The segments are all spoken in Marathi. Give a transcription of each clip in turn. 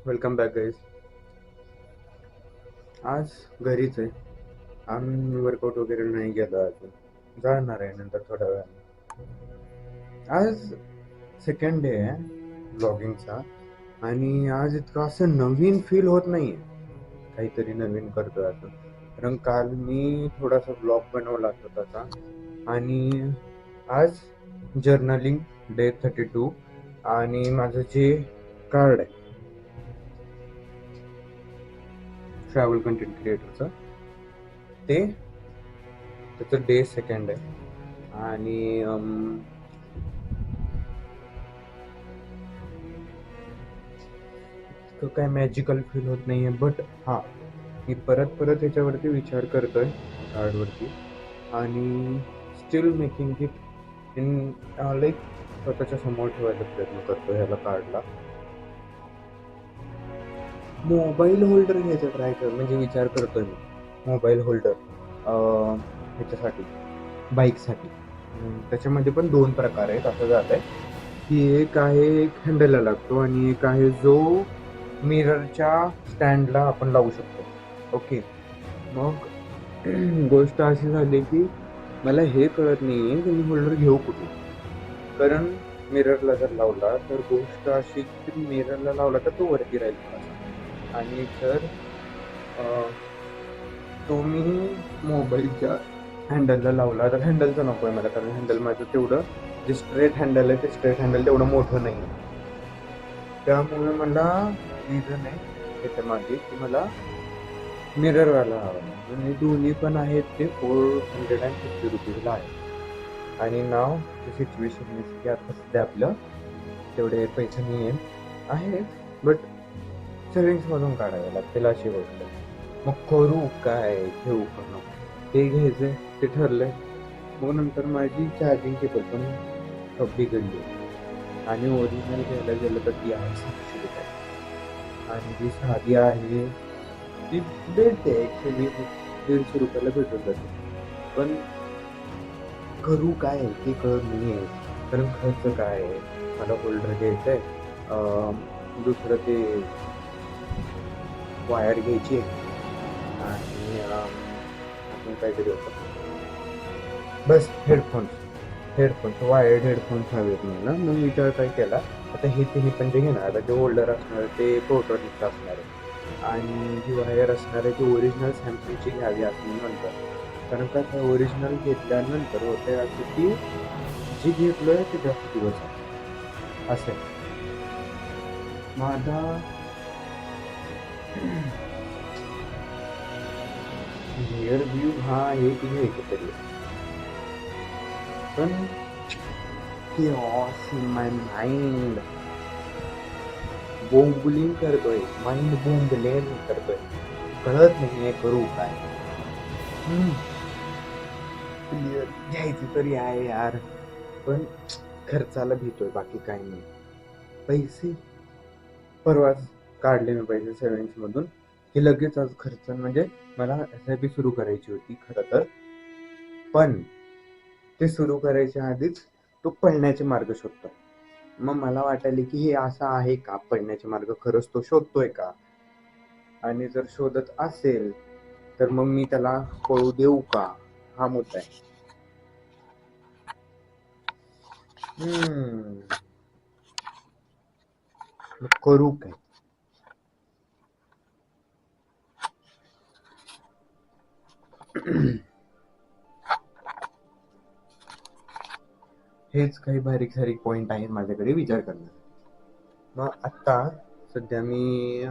Welcome back guys. आज घरीच आहे. आम्ही वर्कआउट वगैरे नाही केलं अजून. जाणार आहे नंतर थोड्या वेळाने. आज सेकंड डे आहे ब्लॉगिंगचा आणि आज इतकं असं नवीन फील होत नाहीये. काहीतरी नवीन करतोय असं. कारण काल मी थोडासा ब्लॉग बनवला स्वतःचा आणि आज जर्नलिंग डे 32 आणि माझं जे कार्ड आहे ट्रॅव्हल कंटेंट क्रिएटरचं ते त्याचं डे सेकंड आहे आणि तो काय मॅजिकल फील होत नाहीये. बट हा, मी परत परत याच्यावरती विचार करतोय कार्डवरती आणि steel making it in like स्वतःच्या समोर ठेवायचा प्रयत्न करतो ह्याला कार्डला. मोबाईल होल्डर घ्यायचा ट्राय कर म्हणजे विचार करतोय मी. मोबाईल होल्डर ह्याच्यासाठी बाईकसाठी. त्याच्यामध्ये पण दोन प्रकार आहेत. असं झालंय की एक आहे एक हँडलला लागतो आणि एक आहे जो मिररच्या स्टँडला आपण लावू शकतो. ओके, मग गोष्ट अशी झाली की मला हे कळत नाहीये की मी होल्डर घेऊ कुठे. कारण मिररला जर लावला तर गोष्ट अशी की मिररला लावला तर तो वरती राहील थोडासा आणि जर तो मी मोबाईलच्या हँडलला लावला तर हँडलचं नको आहे मला. कारण हँडल माझं तेवढं जे स्ट्रेट हँडल आहे ते स्ट्रेट हँडल तेवढं मोठं नाही आहे. त्यामुळे मला रिझन आहे त्याच्या मागे की मला मिररवाला हवा आहे आणि दोन्ही पण आहेत ते ₹450 आहे. आणि नाव सिच्युएशन की आता सध्या आपलं तेवढे पैसे नाही आहेत बट सेव्हिंग्समधून काढावे लागतील अशी गोष्ट. मग करू काय, घेऊ का नको ते घ्यायचंय ते ठरलंय. मग नंतर माझी चार्जिंग केबल पण बिघडली आणि ओरिजिनल घ्यायला गेलं तर ती आहे ₹700 आणि जी साधी आहे ती भेटते ₹120-150 भेटून जाते. पण करू काय ते कळत नाही आहे. कारण खर्च काय आहे, मला होल्डर घ्यायचं आहे, दुसरं ते वायर घ्यायची आणि अजून काहीतरी होतं. बस हेडफोन्स वायर्ड हेडफोन्स हवेत मला. मग विचार काय केला, आता हे तिन्ही पण जे घेणार आता जे होल्डर असणार ते प्रोटोनिकचं असणार आहे आणि जी वायर असणार आहे ती ओरिजिनल सॅमसंगची घ्यावी असं मी म्हणतो. कारण का त्या ओरिजिनल घेतल्यानंतर होते असं की जे घेतलं ते जास्त दिवस आहे असं आहे. माझा रिअर व्ह्यू हा आहे की घ्यायचं तरी पण chaos in my mind. बोंबलिंग करतोय, माइंड बोंबलेन करतोय, कळत नाहीये करू काय. क्लिअर घ्यायची तरी आहे यार पण खर्चाला भीतोय, बाकी काही नाही. पैसे परवाच काढले मी पैसे सेव्हिंग्स मधून की लगेच आज खर्च. म्हणजे मला SIP सुरू करायची होती खरं तर, पण ते सुरू करायच्या आधीच तो पळण्याचे मार्ग शोधतो. मग मला वाटायले की हे असं आहे का, पळण्याचे मार्ग खरंच तो शोधतोय का, आणि जर शोधत असेल तर मग मी त्याला पळू देऊ का, हा मुद्दा आहे. मग करू काय. हेच काही बारीक सारीक पॉइंट आहेत माझ्याकडे विचार करण्यासाठी. मग आत्ता सध्या मी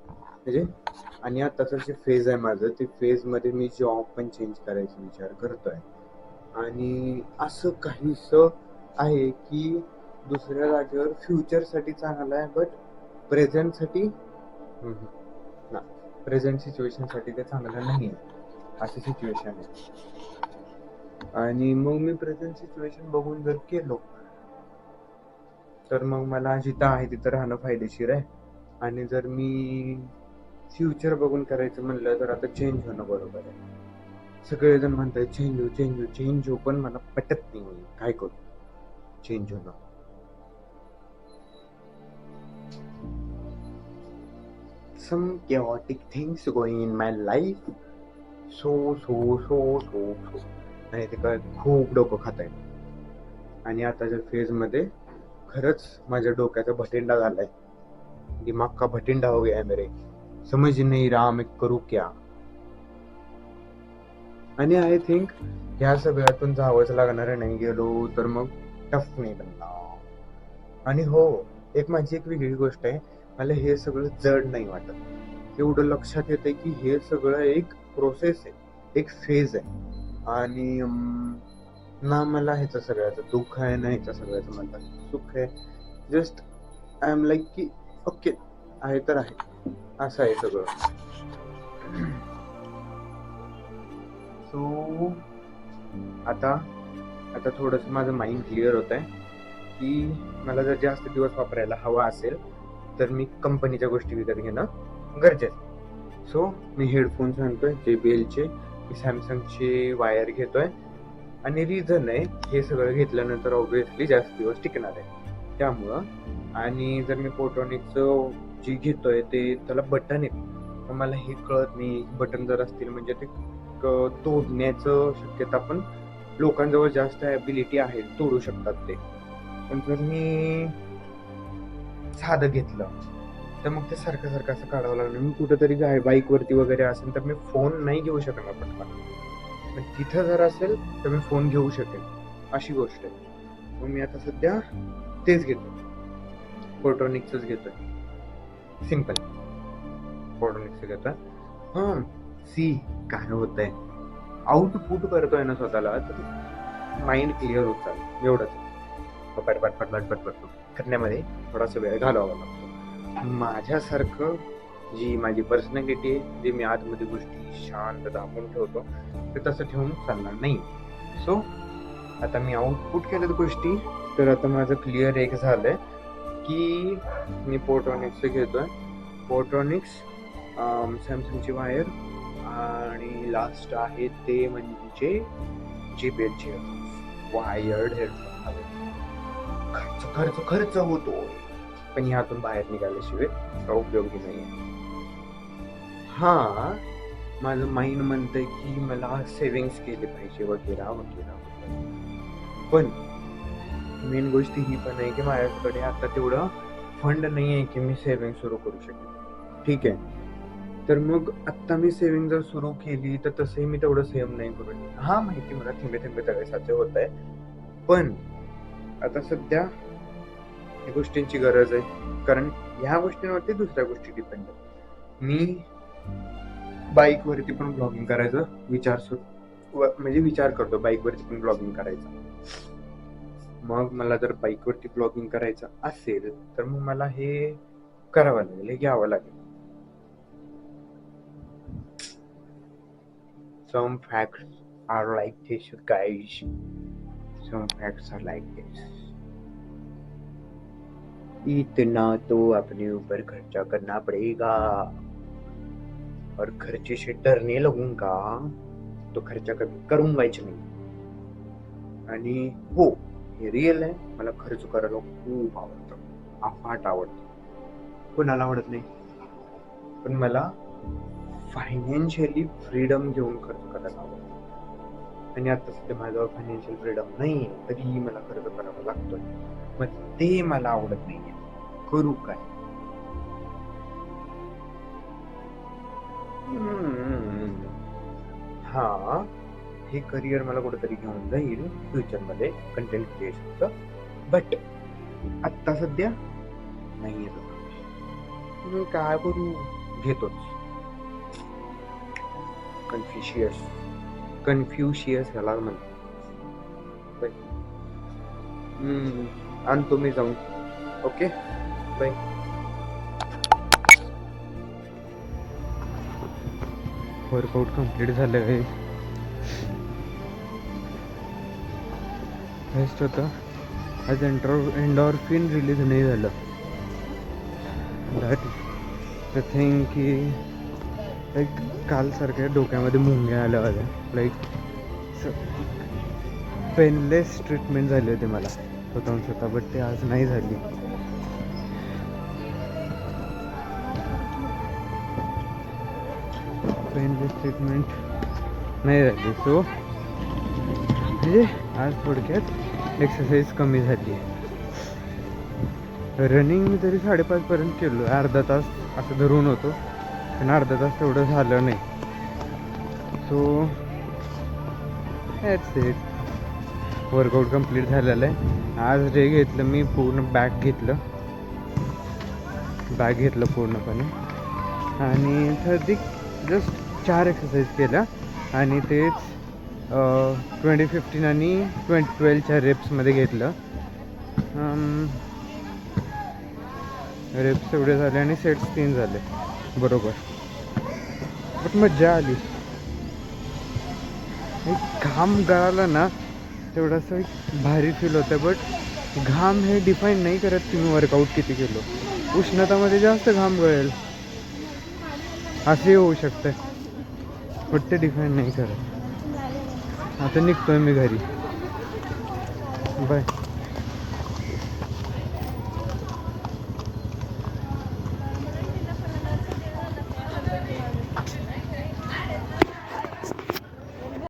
म्हणजे आणि आत्ताचं जे फेज आहे माझं ते फेजमध्ये मी जॉब पण चेंज करायचा विचार करतोय. आणि असं काहीसं आहे की दुसऱ्या जागेवर फ्युचरसाठी चांगलं आहे बट प्रेझेंटसाठी ना, प्रेझेंट सिच्युएशनसाठी ते चांगलं नाही आहे अशी सिच्युएशन आहे. आणि मग मी प्रेझेंट सिच्युएशन बघून जर केलो तर मग मला जिथं आहे तिथं राहणं फायदेशीर आहे. आणि जर मी फ्युचर बघून करायचं म्हणलं तर आता चेंज होणं बरोबर आहे. सगळेजण म्हणतात चेंज हो पण मला पटत नाही. काय करू चेंज होणं. some chaotic things going in my life. So आणि ते काय खूप डोकं खात आहे. आणि आताच्या फेजमध्ये खरंच माझ्या डोक्याचा भटिंडा झालाय. दिमाग का भटिंडा हो गया है मेरे. समझ नहीं रहा मैं करू क्या. आणि आय थिंक ह्या सगळ्यातून जावंच लागणार आहे. नाही गेलो तर मग टफ नाही बनणार. आणि हो, माझी एक वेगळी गोष्ट आहे, मला हे सगळं जड नाही वाटत. एवढं लक्षात येतंय की हे सगळं एक प्रोसेस आहे, एक फेज आहे. आणि ना मला ह्याचं सगळ्याचं दुःख आहे, ना ह्याच्या सगळ्याचं मला सुख आहे. जस्ट आय एम लाईक की ओके, आहे तर आहे, असं आहे सगळं. सो आता थोडंसं माझं माइंड क्लिअर होत आहे की मला जर जास्त दिवस वापरायला हवा असेल तर मी कंपनीच्या गोष्टी विकत घेणं गरजेचं. सो मी हेडफोन्स आणतोय JBLचे, मी सॅमसंगचे वायर घेतोय. आणि रिझन आहे, हे सगळं घेतल्यानंतर ऑब्व्हियसली जास्त दिवस टिकणार आहे त्यामुळं. आणि जर मी फोटोनिकचं जे घेतोय ते त्याला बटन आहे, तर मला हे कळत नाही बटन जर असतील म्हणजे ते तोडण्याचं शक्यता पण लोकांजवळ जास्त ॲबिलिटी आहे, तोडू शकतात ते. पण जर मी साधं घेतलं तर मग ते सारखं असं काढावं लागलं. मी कुठेतरी बाईकवरती वगैरे असेल तर मी फोन नाही घेऊ शकणार पटकन, पण तिथं जर असेल तर मी फोन घेऊ शकेन, अशी गोष्ट आहे. मग मी आता सध्या तेच घेतो, फोटोनिक्सच घेतोय, सिम्पल फोटोनिक्स घेतोय. हां, काय होत आहे, आउटपुट करतोय ना स्वतःला, तर माइंड क्लिअर होत चालेल, एवढंच. पटपट करण्यामध्ये थोडासा वेळ घालवावा लागतो. माझ्यासारखं जी माझी पर्सनॅलिटी आहे, जे मी आतमध्ये गोष्टी शांत दाबून ठेवतो, ते तसं ठेवून चालणार नाही. सो आता मी आउटपुट केल्यात गोष्टी, तर आता माझं क्लिअर एक झालंय की मी फोटोनिक्सचं घेतोय, फोटोनिक्स, सॅमसंगची वायर, आणि लास्ट आहे ते म्हणजे JBLचे वायर्ड हेडफोन. खर्च होतो, पण ह्यातून बाहेर निघाल्याशिवाय का उपयोगी नाही. हा, माझं माइंड म्हणतंय की मला सेव्हिंग्स केली पाहिजे वगैरे. पण मेन गोष्ट ही पण आहे की माझ्याकडे आता तेवढं फंड नाही आहे की मी सेव्हिंग सुरू करू शकेन. ठीक आहे, तर मग आत्ता मी सेव्हिंग जर सुरू केली तर तसंही मी तेवढं सेव्ह नाही करू शकत. हा, माहिती मला थेंबे तळे साचे होत आहे, पण आता सध्या या गोष्टींची गरज आहे, कारण ह्या गोष्टींवरती दुसऱ्या गोष्टी डिपेंड आहेत. मी बाईकवरती पण ब्लॉगिंग करायचं विचार करतो, बाईकवरती पण ब्लॉगिंग करायचं. मग मला जर बाईकवरती ब्लॉगिंग करायचं असेल तर मग मला हे करावं लागेल, हे घ्यावं लागेल. Some facts are like this, guys. Some facts are like this. इतना तो अपने ऊपर खर्चा करना पड़ेगा, और खर्चे से डरने लगूंगा तो खर्चा कभी करूंगा ही नहीं. आणि हो, हे रिअल आहे, मला खर्च करायला खूप आवडतं, अफाट आवडतं. कोणाला आवडत नाही, पण मला फायनान्शियली फ्रीडम घेऊन खर्च करायला आवडतं. आणि आता सध्या माझ्याजवळ फायनान्शियल फ्रीडम नाही, तरीही मला खर्च करावा लागतोय. मग ते मला आवडत नाहीये, करू काय? हा, हे करिअर मला कुठेतरी घेऊन जाईल फ्युचरमध्ये, कंटेंट क्रिएशनचं. बट आत्ता सध्या नाही येत. मी काय करू, घेतोच. कन्फ्युशियस ह्याला म्हणतो. आणतो मी जाऊन. Okay, bye. वर्कआउट कम्प्लीट झालं आहे, बेस्ट होतं. आज एंडॉर्फिन रिलीज नाही झालं. दॅट द थिंग की लाईक कालसारख्या डोक्यामध्ये मुंग्या आल्या होत्या, लाईक पेनलेस ट्रीटमेंट झाली होती मला स्वतः, बट ते आज नाही झाली. पेनलेस ट्रीटमेंट नाही राहिली. सो म्हणजे आज थोडक्यात एक्सरसाइज कमी झाली आहे. रनिंग मी तरी 5:30पर्यंत केलो, अर्धा तास असं धरून होतो, पण अर्धा तास तेवढं झालं नाही. So that's it. Workout complete झालेलं आहे. आज जे घेतलं मी पूर्ण बॅग घेतलं पूर्णपणे, आणि जस्ट 4 एक्सरसाइज केल्या, आणि तेच 20, 15 आणि 12च्या रेप्समध्ये घेतलं. रेप्स एवढे झाले आणि सेट्स 3 झाले बरोबर. बट मज्जा आली. एक घाम गळाला ना तेवढंसं एक भारी फील होतं. बट घाम हे डिफाईन नाही करत की मी वर्कआउट किती केलो. उष्णतामध्ये जास्त घाम गळेल असे होऊ शकतं, बट ते डिफाईन नाही करत. आता निघतोय मी घरी. बाय.